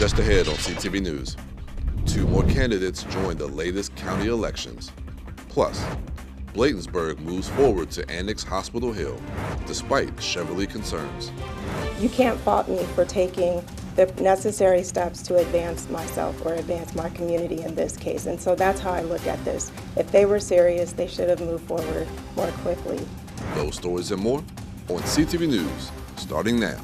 Just ahead on CTV News, 2 more candidates join the latest county elections. Plus, Bladensburg moves forward to annex Hospital Hill, despite Chevrolet concerns. You can't fault me for taking the necessary steps to advance myself or advance my community in this case. And so that's how I look at this. If they were serious, they should have moved forward more quickly. Those stories and more on CTV News, starting now.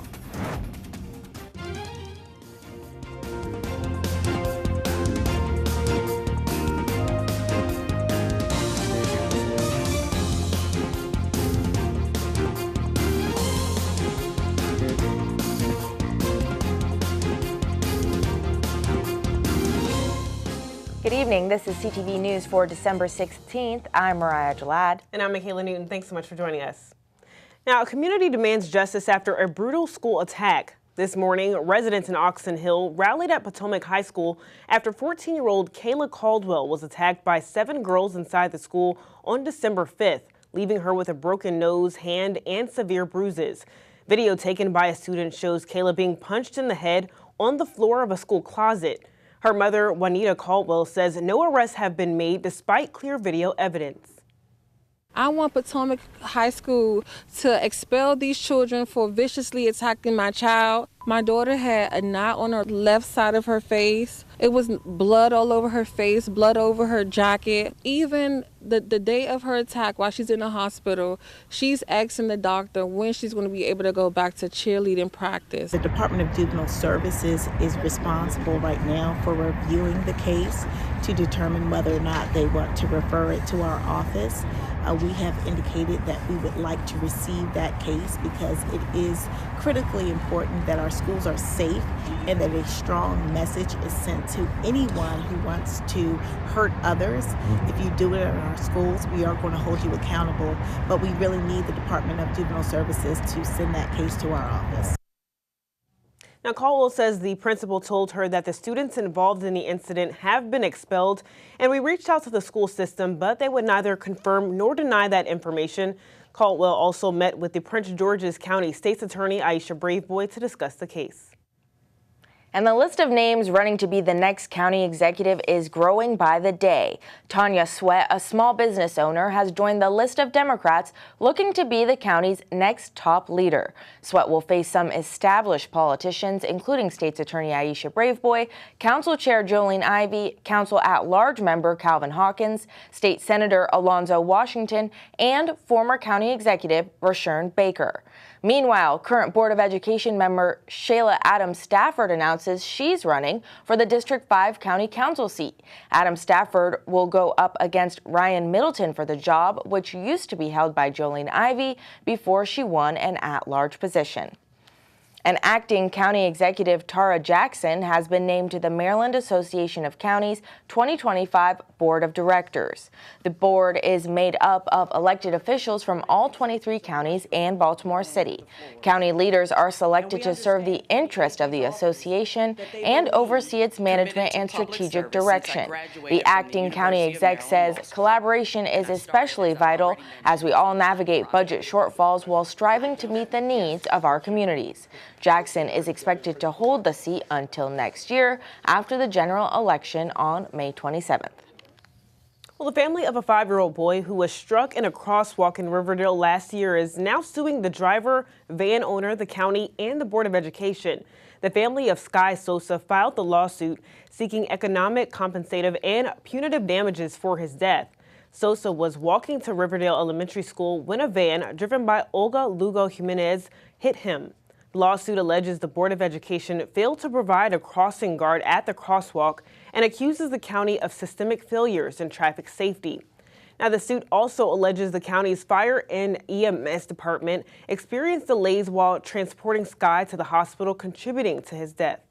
Good evening. This is CTV News for December 16th. I'm Mariah Jalad. And I'm Michaela Newton. Thanks so much for joining us. Now, a community demands justice after a brutal school attack. This morning, residents in Oxon Hill rallied at Potomac High School after 14-year-old Kayla Caldwell was attacked by 7 girls inside the school on December 5th, leaving her with a broken nose, hand, and severe bruises. Video taken by a student shows Kayla being punched in the head on the floor of a school closet. Her mother, Juanita Caldwell, says no arrests have been made despite clear video evidence. I want Potomac High School to expel these children for viciously attacking my child. My daughter had a knot on her left side of her face. It was blood all over her face, blood over her jacket. Even the day of her attack, while she's in the hospital, she's asking the doctor when she's going to be able to go back to cheerleading practice. The Department of Juvenile Services is responsible right now for reviewing the case to determine whether or not they want to refer it to our office. We have indicated that we would like to receive that case because it is critically important that our schools are safe and that a strong message is sent to anyone who wants to hurt others. If you do it in our schools, we are going to hold you accountable, but we really need the Department of Juvenile Services to send that case to our office. Now, Caldwell says the principal told her that the students involved in the incident have been expelled, and we reached out to the school system, but they would neither confirm nor deny that information. Caldwell also met with the Prince George's County State's Attorney Aisha Braveboy to discuss the case. And the list of names running to be the next county executive is growing by the day. Tanya Sweat, a small business owner, has joined the list of Democrats looking to be the county's next top leader. Sweat will face some established politicians, including State's Attorney Aisha Braveboy, Council Chair Jolene Ivey, Council at-large member Calvin Hawkins, State Senator Alonzo Washington, and former county executive Rashern Baker. Meanwhile, current Board of Education member Shayla Adams Stafford announces she's running for the District 5 County Council seat. Adams Stafford will go up against Ryan Middleton for the job, which used to be held by Jolene Ivey before she won an at-large position. And acting county executive Tara Jackson has been named to the Maryland Association of Counties 2025 Board of Directors. The board is made up of elected officials from all 23 counties and Baltimore City. County leaders are selected to serve the interest of the association and oversee its management and strategic direction. The acting county exec says collaboration is especially vital as we all navigate budget shortfalls while striving to meet the needs of our communities. Jackson is expected to hold the seat until next year after the general election on May 27th. Well, the family of a 5-year-old boy who was struck in a crosswalk in Riverdale last year is now suing the driver, van owner, the county, and the Board of Education. The family of Sky Sosa filed the lawsuit seeking economic, compensative, and punitive damages for his death. Sosa was walking to Riverdale Elementary School when a van driven by Olga Lugo Jimenez hit him. The lawsuit alleges the Board of Education failed to provide a crossing guard at the crosswalk and accuses the county of systemic failures in traffic safety. Now, the suit also alleges the county's fire and EMS department experienced delays while transporting Sky to the hospital, contributing to his death.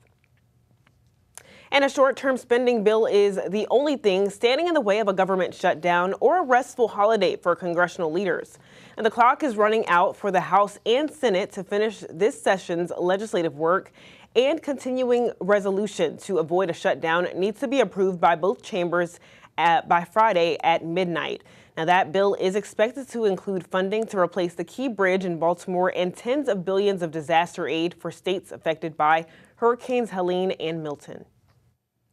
And a short-term spending bill is the only thing standing in the way of a government shutdown or a restful holiday for congressional leaders. And the clock is running out for the House and Senate to finish this session's legislative work, and continuing resolution to avoid a shutdown needs to be approved by both chambers by Friday at midnight. Now, that bill is expected to include funding to replace the Key Bridge in Baltimore and tens of billions of disaster aid for states affected by Hurricanes Helene and Milton.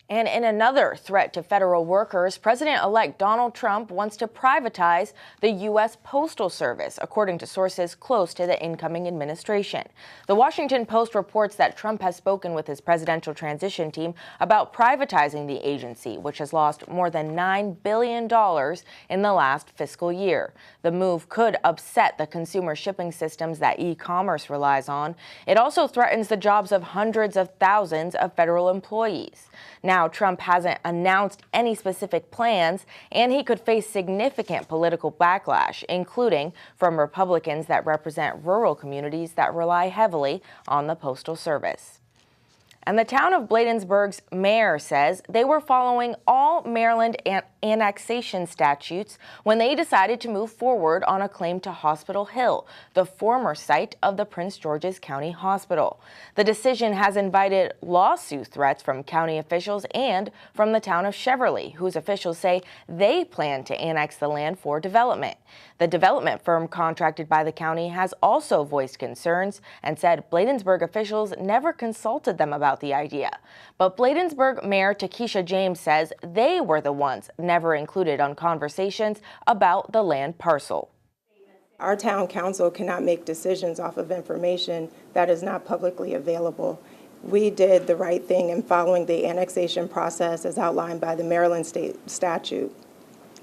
And in another threat to federal workers, President-elect Donald Trump wants to privatize the U.S. Postal Service, according to sources close to the incoming administration. The Washington Post reports that Trump has spoken with his presidential transition team about privatizing the agency, which has lost more than $9 billion in the last fiscal year. The move could upset the consumer shipping systems that e-commerce relies on. It also threatens the jobs of hundreds of thousands of federal employees. Now, Trump hasn't announced any specific plans, and he could face significant political backlash, including from Republicans that represent rural communities that rely heavily on the Postal Service. And the town of Bladensburg's mayor says they were following all Maryland annexation statutes when they decided to move forward on a claim to Hospital Hill, the former site of the Prince George's County Hospital. The decision has invited lawsuit threats from county officials and from the town of Cheverly, whose officials say they plan to annex the land for development. The development firm contracted by the county has also voiced concerns and said Bladensburg officials never consulted them about the idea. But Bladensburg Mayor Takesha James says they were the ones never included on conversations about the land parcel. Our town council cannot make decisions off of information that is not publicly available. We did the right thing in following the annexation process as outlined by the Maryland state statute.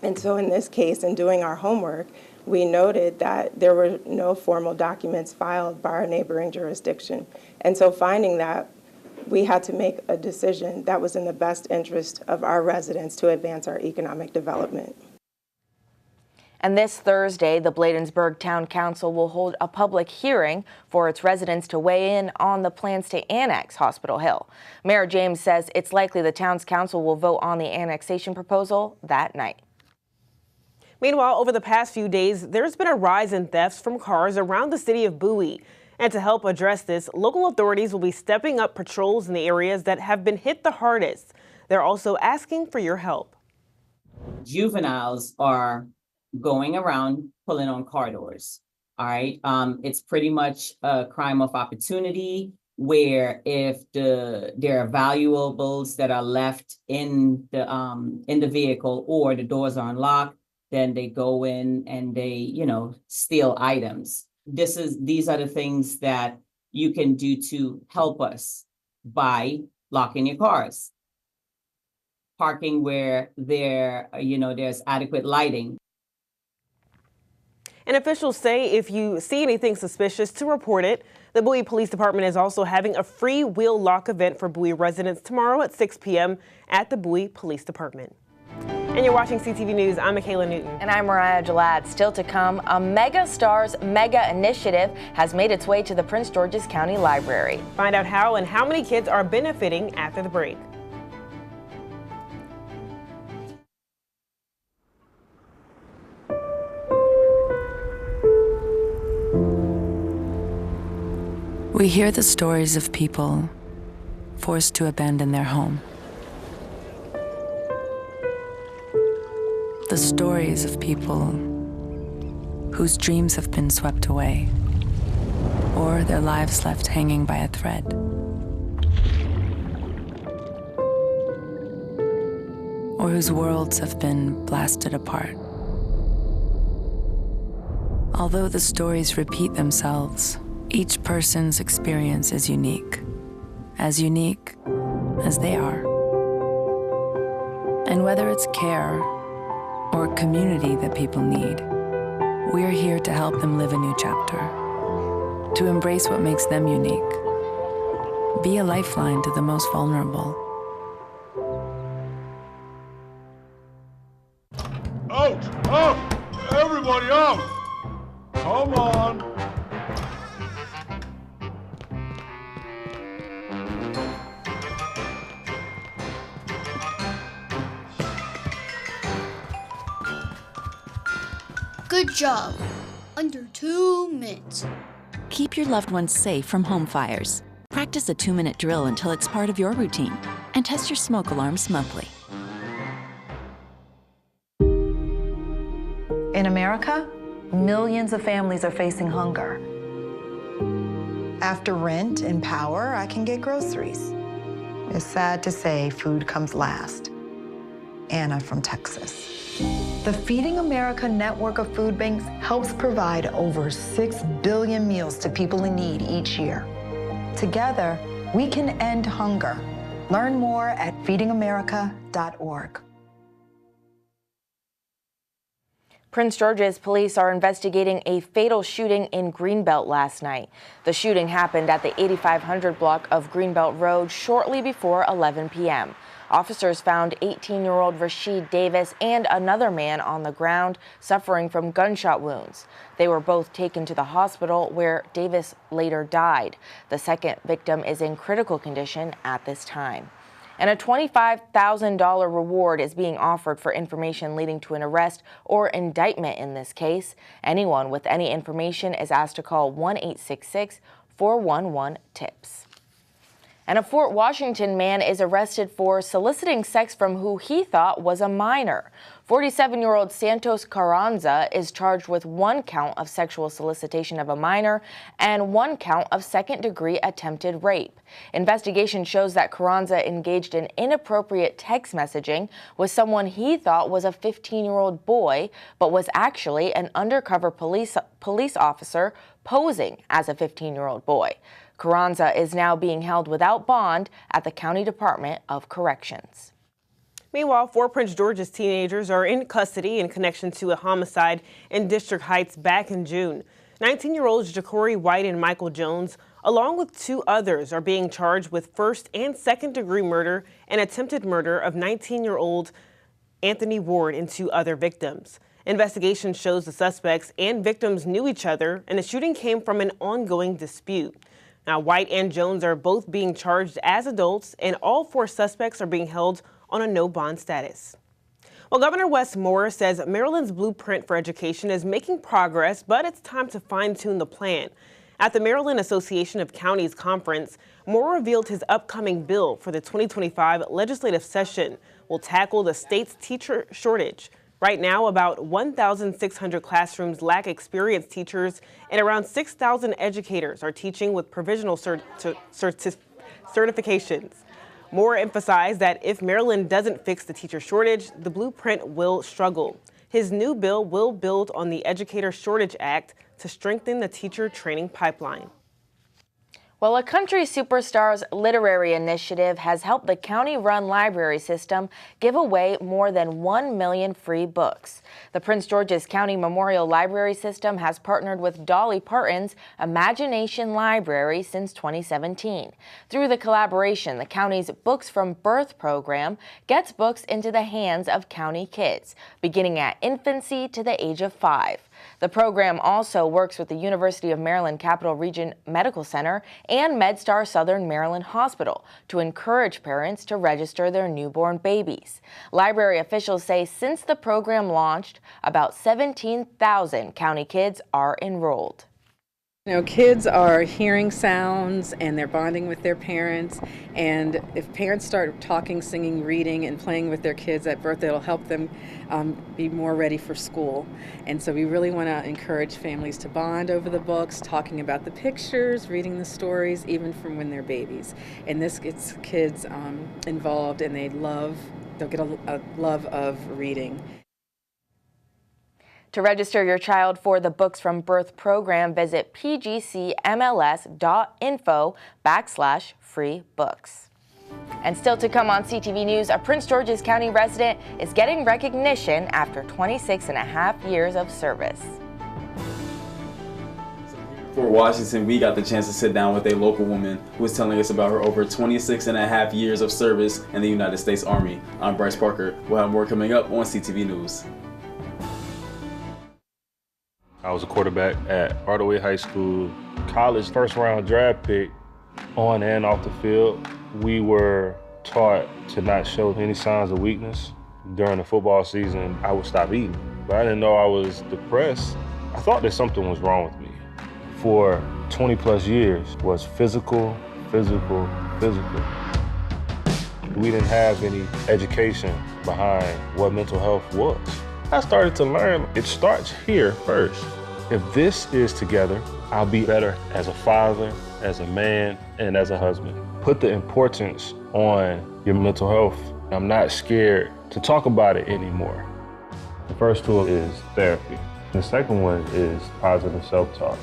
And so in this case, in doing our homework, we noted that there were no formal documents filed by our neighboring jurisdiction. And so finding that, we had to make a decision that was in the best interest of our residents to advance our economic development. And this Thursday, the Bladensburg Town Council will hold a public hearing for its residents to weigh in on the plans to annex Hospital Hill. Mayor James says it's likely the town's council will vote on the annexation proposal that night. Meanwhile, over the past few days, there's been a rise in thefts from cars around the city of Bowie. And to help address this, local authorities will be stepping up patrols in the areas that have been hit the hardest. They're also asking for your help. Juveniles are going around pulling on car doors. All right. It's pretty much a crime of opportunity where if there are valuables that are left in the vehicle or the doors are unlocked, then they go in and they, steal items. These are the things that you can do to help us by locking your cars, parking where there's adequate lighting. And officials say if you see anything suspicious to report it. The Bowie Police Department is also having a free wheel lock event for Bowie residents tomorrow at 6 p.m. at the Bowie Police Department. And you're watching CTV News. I'm Michaela Newton. And I'm Mariah Gillette. Still to come, a Mega Stars Mega Initiative has made its way to the Prince George's County Library. Find out how and how many kids are benefiting after the break. We hear the stories of people forced to abandon their home. The stories of people whose dreams have been swept away, or their lives left hanging by a thread. Or whose worlds have been blasted apart. Although the stories repeat themselves, each person's experience is unique as they are. And whether it's care or community that people need, we're here to help them live a new chapter, to embrace what makes them unique, be a lifeline to the most vulnerable. Out! Out! Everybody out! Come on! Good job. Under 2 minutes. Keep your loved ones safe from home fires. Practice a 2-minute drill until it's part of your routine. And test your smoke alarms monthly. In America, millions of families are facing hunger. After rent and power, I can get groceries. It's sad to say food comes last. Anna from Texas. The Feeding America network of food banks helps provide over 6 billion meals to people in need each year. Together, we can end hunger. Learn more at feedingamerica.org. Prince George's police are investigating a fatal shooting in Greenbelt last night. The shooting happened at the 8500 block of Greenbelt Road shortly before 11 p.m. Officers found 18-year-old Rashid Davis and another man on the ground suffering from gunshot wounds. They were both taken to the hospital where Davis later died. The second victim is in critical condition at this time. And a $25,000 reward is being offered for information leading to an arrest or indictment in this case. Anyone with any information is asked to call 1-866-411-TIPS. And a Fort Washington man is arrested for soliciting sex from who he thought was a minor. 47-year-old Santos Carranza is charged with 1 count of sexual solicitation of a minor and 1 count of second-degree attempted rape. Investigation shows that Carranza engaged in inappropriate text messaging with someone he thought was a 15-year-old boy, but was actually an undercover police officer posing as a 15-year-old boy. Carranza is now being held without bond at the County Department of Corrections. Meanwhile, 4 Prince George's teenagers are in custody in connection to a homicide in District Heights back in June. 19-year-olds Ja'Cory White and Michael Jones, along with 2 others, are being charged with first and second-degree murder and attempted murder of 19-year-old Anthony Ward and 2 other victims. Investigation shows the suspects and victims knew each other, and the shooting came from an ongoing dispute. Now, White and Jones are both being charged as adults, and all 4 suspects are being held on a no-bond status. Well, Governor Wes Moore says Maryland's blueprint for education is making progress, but it's time to fine-tune the plan. At the Maryland Association of Counties Conference, Moore revealed his upcoming bill for the 2025 legislative session will tackle the state's teacher shortage. Right now, about 1,600 classrooms lack experienced teachers, and around 6,000 educators are teaching with provisional certifications. Moore emphasized that if Maryland doesn't fix the teacher shortage, the blueprint will struggle. His new bill will build on the Educator Shortage Act to strengthen the teacher training pipeline. Well, a country superstar's literary initiative has helped the county-run library system give away more than 1 million free books. The Prince George's County Memorial Library System has partnered with Dolly Parton's Imagination Library since 2017. Through the collaboration, the county's Books from Birth program gets books into the hands of county kids, beginning at infancy to the age of 5. The program also works with the University of Maryland Capital Region Medical Center and MedStar Southern Maryland Hospital to encourage parents to register their newborn babies. Library officials say since the program launched, about 17,000 county kids are enrolled. You know, kids are hearing sounds and they're bonding with their parents, and if parents start talking, singing, reading, and playing with their kids at birth, it'll help them be more ready for school. And so we really want to encourage families to bond over the books, talking about the pictures, reading the stories, even from when they're babies. And this gets kids involved, and they'll get a love of reading. To register your child for the Books from Birth program, visit pgcmls.info/free books. And still to come on CTV News, a Prince George's County resident is getting recognition after 26.5 years of service. For Washington, we got the chance to sit down with a local woman who was telling us about her over 26.5 years of service in the United States Army. I'm Bryce Parker. We'll have more coming up on CTV News. I was a quarterback at Hardaway High School. College first-round draft pick, on and off the field. We were taught to not show any signs of weakness. During the football season, I would stop eating. But I didn't know I was depressed. I thought that something was wrong with me. For 20-plus years was physical. We didn't have any education behind what mental health was. I started to learn it starts here first. If this is together, I'll be better as a father, as a man, and as a husband. Put the importance on your mental health. I'm not scared to talk about it anymore. The first tool is therapy. The second one is positive self-talk.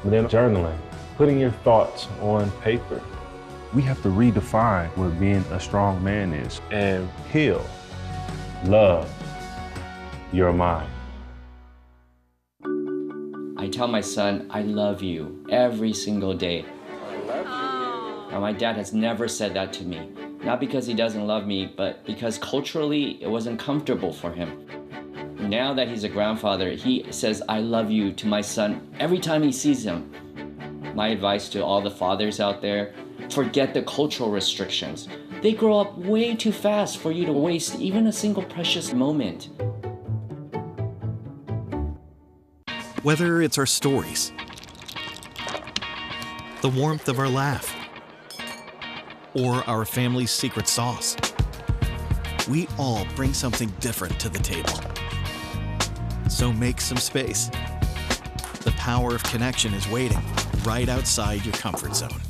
And then journaling, putting your thoughts on paper. We have to redefine what being a strong man is and heal, love your mind. I tell my son, I love you every single day. I love you. Now, my dad has never said that to me. Not because he doesn't love me, but because culturally it wasn't comfortable for him. Now that he's a grandfather, he says, I love you to my son every time he sees him. My advice to all the fathers out there, forget the cultural restrictions. They grow up way too fast for you to waste even a single precious moment. Whether it's our stories, the warmth of our laugh, or our family's secret sauce, we all bring something different to the table. So make some space. The power of connection is waiting right outside your comfort zone.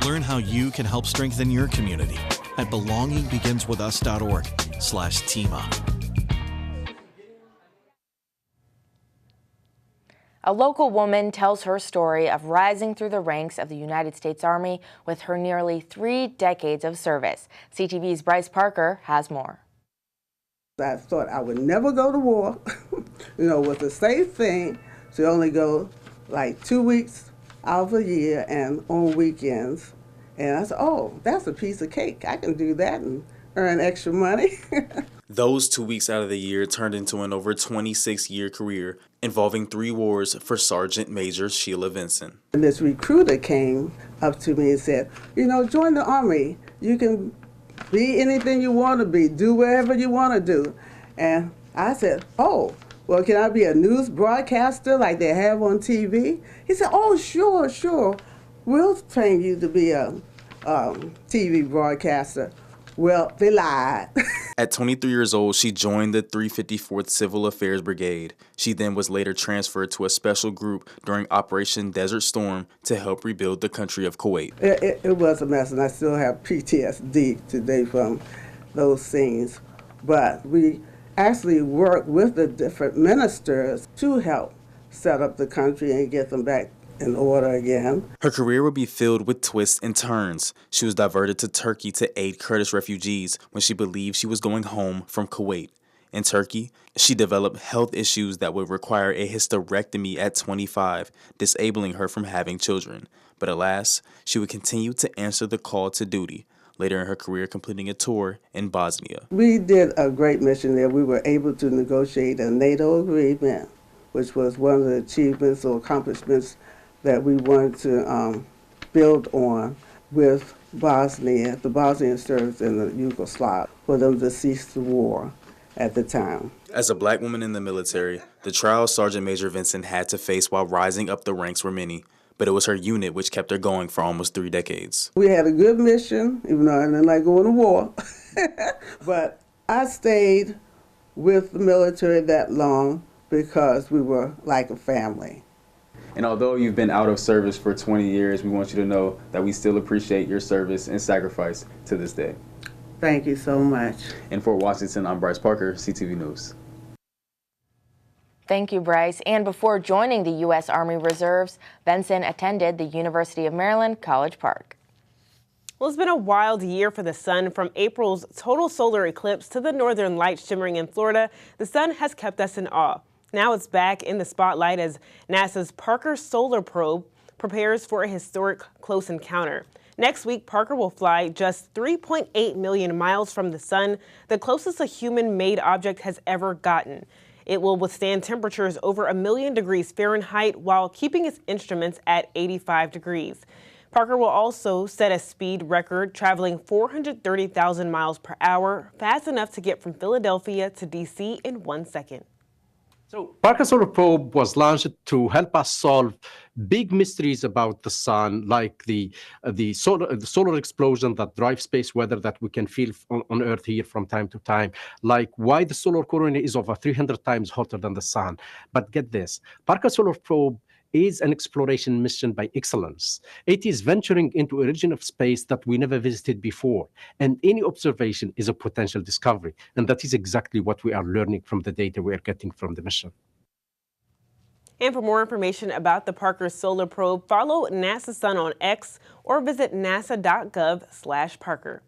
Learn how you can help strengthen your community at belongingbeginswithus.org/teamup. A local woman tells her story of rising through the ranks of the United States Army with her nearly 3 decades of service. CTV's Bryce Parker has more. I thought I would never go to war. It was a safe thing to only go like 2 weeks out of a year and on weekends. And I said, oh, that's a piece of cake. I can do that and earn extra money. Those 2 weeks out of the year turned into an over 26-year career involving 3 wars for Sergeant Major Sheila Vincent. And this recruiter came up to me and said, join the Army. You can be anything you want to be, do whatever you want to do. And I said, oh, well, can I be a news broadcaster like they have on TV? He said, oh, sure. We'll train you to be a TV broadcaster. Well, they lied. At 23 years old, she joined the 354th Civil Affairs Brigade. She then was later transferred to a special group during Operation Desert Storm to help rebuild the country of Kuwait. It was a mess, and I still have PTSD today from those scenes. But we actually worked with the different ministers to help set up the country and get them back in order again. Her career would be filled with twists and turns. She was diverted to Turkey to aid Kurdish refugees when she believed she was going home from Kuwait. In Turkey, she developed health issues that would require a hysterectomy at 25, disabling her from having children. But alas, she would continue to answer the call to duty, later in her career completing a tour in Bosnia. We did a great mission there. We were able to negotiate a NATO agreement, which was one of the achievements or accomplishments that we wanted to build on with Bosnia, the Bosnian Serbs and the Yugoslav, for them to cease the war at the time. As a black woman in the military, the trials Sergeant Major Vincent had to face while rising up the ranks were many, but it was her unit which kept her going for almost 3 decades. We had a good mission, even though I didn't like going to war, but I stayed with the military that long because we were like a family. And although you've been out of service for 20 years, we want you to know that we still appreciate your service and sacrifice to this day. Thank you so much. In Fort Washington, I'm Bryce Parker, CTV News. Thank you, Bryce. And before joining the U.S. Army Reserves, Benson attended the University of Maryland, College Park. Well, it's been a wild year for the sun. From April's total solar eclipse to the northern lights shimmering in Florida, the sun has kept us in awe. Now it's back in the spotlight as NASA's Parker Solar Probe prepares for a historic close encounter. Next week, Parker will fly just 3.8 million miles from the sun, the closest a human-made object has ever gotten. It will withstand temperatures over 1 million degrees Fahrenheit while keeping its instruments at 85 degrees. Parker will also set a speed record, traveling 430,000 miles per hour, fast enough to get from Philadelphia to D.C. in 1 second. So Parker Solar Probe was launched to help us solve big mysteries about the sun, like the solar explosion that drives space weather that we can feel on Earth here from time to time, like why the solar corona is over 300 times hotter than the sun. But get this, Parker Solar Probe is an exploration mission by excellence. It is venturing into a region of space that we never visited before, and any observation is a potential discovery. And that is exactly what we are learning from the data we are getting from the mission. And for more information about the Parker Solar Probe, follow NASA Sun on X or visit nasa.gov/Parker.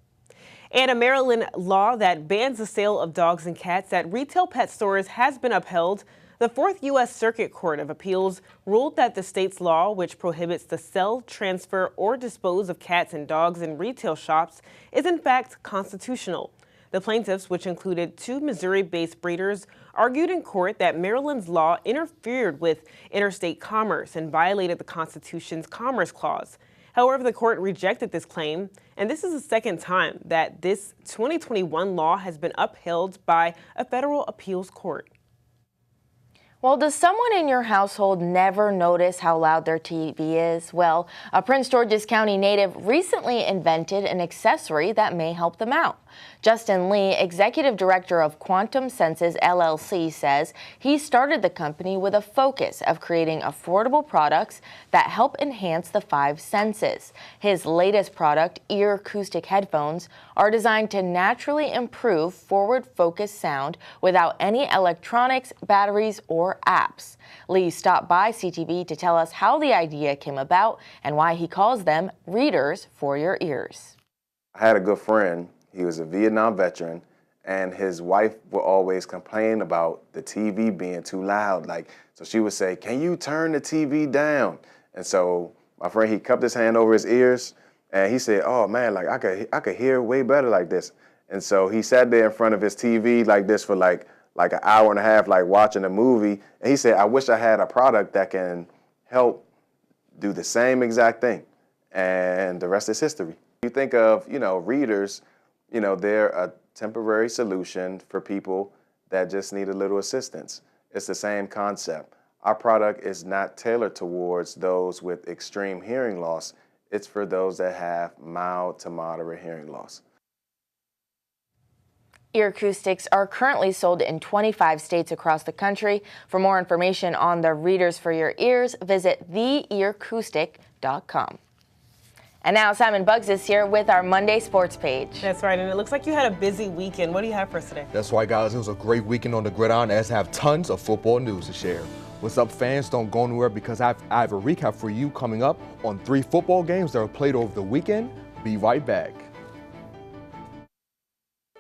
And a Maryland law that bans the sale of dogs and cats at retail pet stores has been upheld. The Fourth U.S. Circuit Court of Appeals ruled that the state's law, which prohibits the sale, transfer, or dispose of cats and dogs in retail shops, is in fact constitutional. The plaintiffs, which included 2 Missouri-based breeders, argued in court that Maryland's law interfered with interstate commerce and violated the Constitution's Commerce Clause. However, the court rejected this claim, and this is the second time that this 2021 law has been upheld by a federal appeals court. Well, does someone in your household never notice how loud their TV is? Well, a Prince George's County native recently invented an accessory that may help them out. Justin Lee, executive director of Quantum Senses LLC, says he started the company with a focus of creating affordable products that help enhance the 5 senses. His latest product, ear acoustic headphones, are designed to naturally improve forward-focused sound without any electronics, batteries, or apps. Lee stopped by CTV to tell us how the idea came about and why he calls them readers for your ears. I had a good friend. He was a Vietnam veteran, and his wife would always complain about the TV being too loud. So she would say, "Can you turn the TV down?" And so my friend, he cupped his hand over his ears, and he said, "Oh man, I could hear way better like this." And so he sat there in front of his TV like this for like an hour and a half, watching a movie. And he said, "I wish I had a product that can help do the same exact thing." And the rest is history. You think of, readers, they're a temporary solution for people that just need a little assistance. It's the same concept. Our product is not tailored towards those with extreme hearing loss. It's for those that have mild to moderate hearing loss. Ear acoustics are currently sold in 25 states across the country. For more information on the readers for your ears, visit theearacoustic.com. And now Simon Buggs is here with our Monday sports page. That's right, and it looks like you had a busy weekend. What do you have for us today? That's right, guys. It was a great weekend on the gridiron, as I have tons of football news to share. What's up, fans? Don't go anywhere because I have a recap for you coming up on 3 football games that were played over the weekend. Be right back.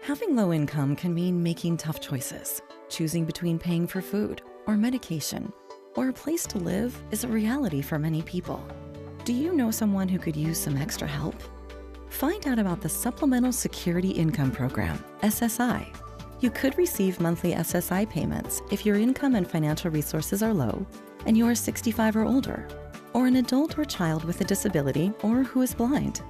Having low income can mean making tough choices. Choosing between paying for food or medication or a place to live is a reality for many people. Do you know someone who could use some extra help? Find out about the Supplemental Security Income Program, SSI. You could receive monthly SSI payments if your income and financial resources are low and you are 65 or older, or an adult or child with a disability or who is blind.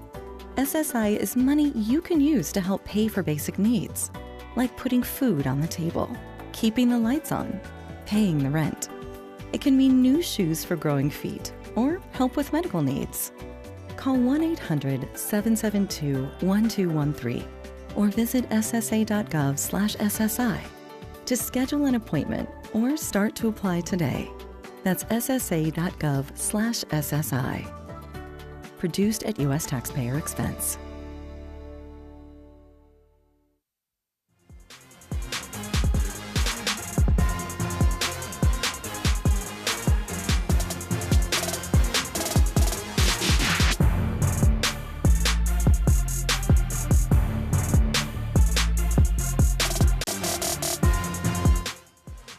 SSI is money you can use to help pay for basic needs, like putting food on the table, keeping the lights on, paying the rent. It can mean new shoes for growing feet or help with medical needs. Call 1-800-772-1213 or visit ssa.gov/SSI to schedule an appointment or start to apply today. That's ssa.gov/SSI. Produced at U.S. taxpayer expense.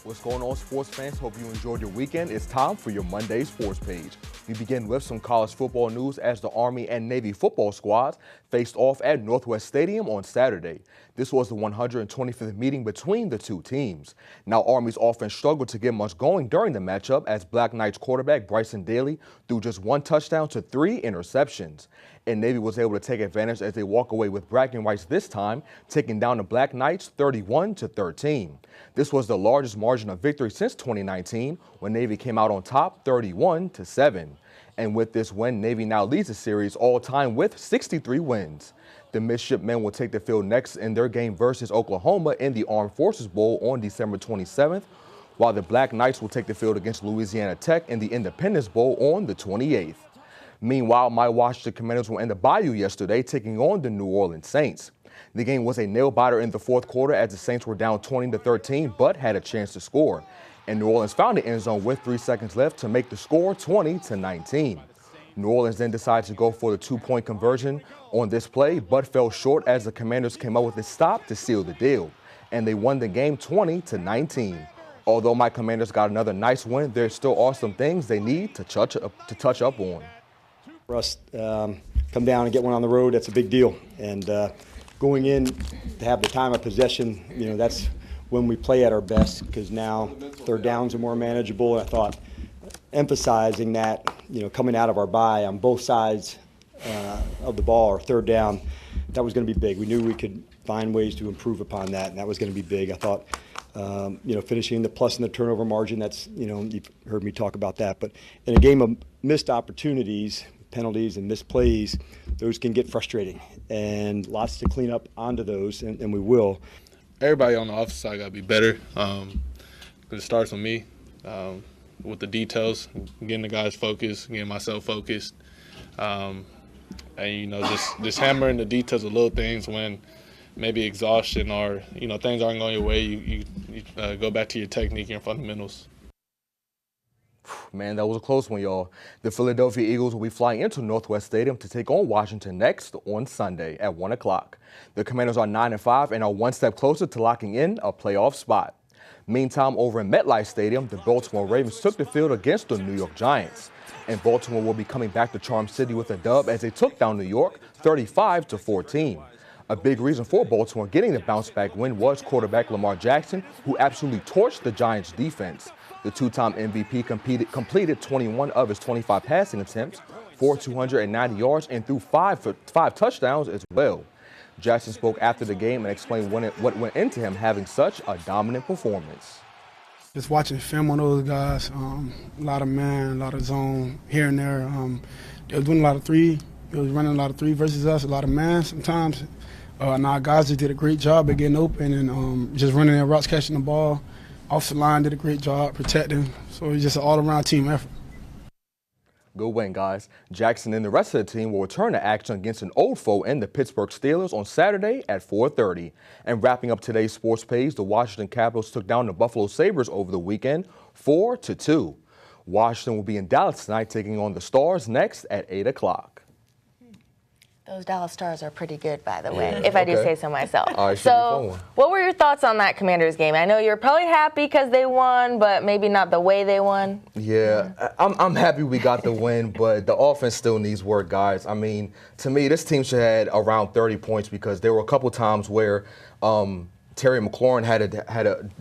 What's going on, sports fans? Hope you enjoyed your weekend. It's time for your Monday sports page. We begin with some college football news as the Army and Navy football squads faced off at Northwest Stadium on Saturday. This was the 125th meeting between the two teams. Now, Army's offense struggled to get much going during the matchup as Black Knights quarterback Bryson Daly threw just 1 touchdown to 3 interceptions. and Navy was able to take advantage as they walk away with bragging rights this time, taking down the Black Knights 31-13. This was the largest margin of victory since 2019, when Navy came out on top 31-7. And with this win, Navy now leads the series all-time with 63 wins. The midshipmen will take the field next in their game versus Oklahoma in the Armed Forces Bowl on December 27th, while the Black Knights will take the field against Louisiana Tech in the Independence Bowl on the 28th. Meanwhile, my Washington Commanders were in the Bayou yesterday, taking on the New Orleans Saints. The game was a nail-biter in the fourth quarter as the Saints were down 20-13, but had a chance to score. And New Orleans found the end zone with 3 seconds left to make the score 20-19. New Orleans then decided to go for the two-point conversion on this play, but fell short as the Commanders came up with a stop to seal the deal. And they won the game 20-19. Although my Commanders got another nice win, there still are some things they need to touch up on. For us, come down and get one on the road, that's a big deal. And going in to have the time of possession, that's when we play at our best, because now third downs are more manageable. And I thought emphasizing that, coming out of our bye on both sides of the ball or third down, that was going to be big. We knew we could find ways to improve upon that, and that was going to be big. I thought, finishing the plus in the turnover margin, that's, you've heard me talk about that. But in a game of missed opportunities, penalties and misplays, those can get frustrating, and lots to clean up onto those, and we will. Everybody on the offensive side got to be better. It starts with me with the details, getting the guys focused, getting myself focused, and just hammering the details of little things when maybe exhaustion or things aren't going your way. You go back to your technique and your fundamentals. Man, that was a close one, y'all. The Philadelphia Eagles will be flying into Northwest Stadium to take on Washington next on Sunday at 1 o'clock. The Commanders are 9-5 and are one step closer to locking in a playoff spot. Meantime, over in MetLife Stadium, the Baltimore Ravens took the field against the New York Giants. And Baltimore will be coming back to Charm City with a dub as they took down New York 35-14. A big reason for Baltimore getting the bounce-back win was quarterback Lamar Jackson, who absolutely torched the Giants' defense. The two-time MVP completed 21 of his 25 passing attempts for 290 yards and threw five touchdowns as well. Jackson spoke after the game and explained what went into him having such a dominant performance. Just watching film on those guys, a lot of man, a lot of zone here and there. They were doing a lot of three. They was running a lot of three versus us, a lot of man sometimes. And our guys just did a great job at getting open and just running their routes, catching the ball. Offensive line did a great job protecting. So it's just an all-around team effort. Good win, guys. Jackson and the rest of the team will return to action against an old foe in the Pittsburgh Steelers on Saturday at 4:30. And wrapping up today's sports page, the Washington Capitals took down the Buffalo Sabres over the weekend 4-2. Washington will be in Dallas tonight taking on the Stars next at 8 o'clock. Those Dallas Stars are pretty good, by the way, if I do say so myself. All right, so what were your thoughts on that Commanders game? I know you're probably happy because they won, but maybe not the way they won. Yeah, I'm happy we got the win, but the offense still needs work, guys. I mean, to me, this team should have had around 30 points because there were a couple times where Terry McLaurin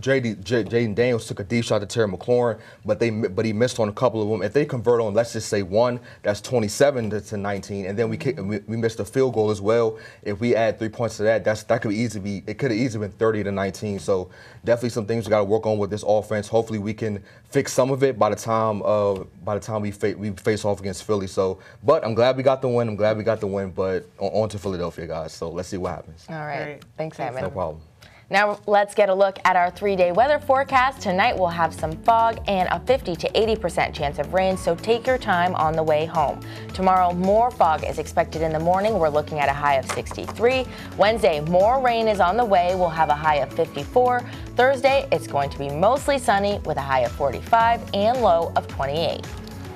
Jaden Daniels took a deep shot to Terry McLaurin, but he missed on a couple of them. If they convert on, let's just say one, that's 27-19, and then we missed a field goal as well. If we add 3 points to that, it could easily been 30-19. So definitely some things we got to work on with this offense. Hopefully we can fix some of it by the time we face off against Philly. So, but I'm glad we got the win. But on to Philadelphia, guys. So let's see what happens. All right. Thanks, Simon. No problem. Now let's get a look at our 3-day weather forecast. Tonight we'll have some fog and a 50 to 80% chance of rain, so take your time on the way home. Tomorrow, more fog is expected in the morning. We're looking at a high of 63. Wednesday, more rain is on the way. We'll have a high of 54. Thursday, it's going to be mostly sunny with a high of 45 and low of 28.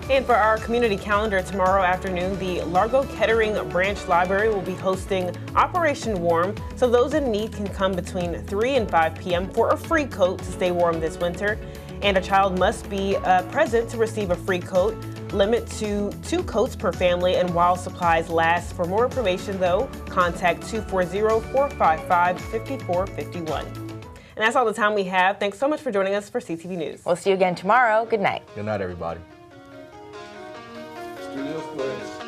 And for our community calendar tomorrow afternoon, the Largo Kettering Branch Library will be hosting Operation Warm, so those in need can come between 3 and 5 p.m. for a free coat to stay warm this winter. And a child must be present to receive a free coat. Limit to 2 coats per family and while supplies last. For more information, though, contact 240-455-5451. And that's all the time we have. Thanks so much for joining us for CTV News. We'll see you again tomorrow. Good night. Good night, everybody. Studio Squares.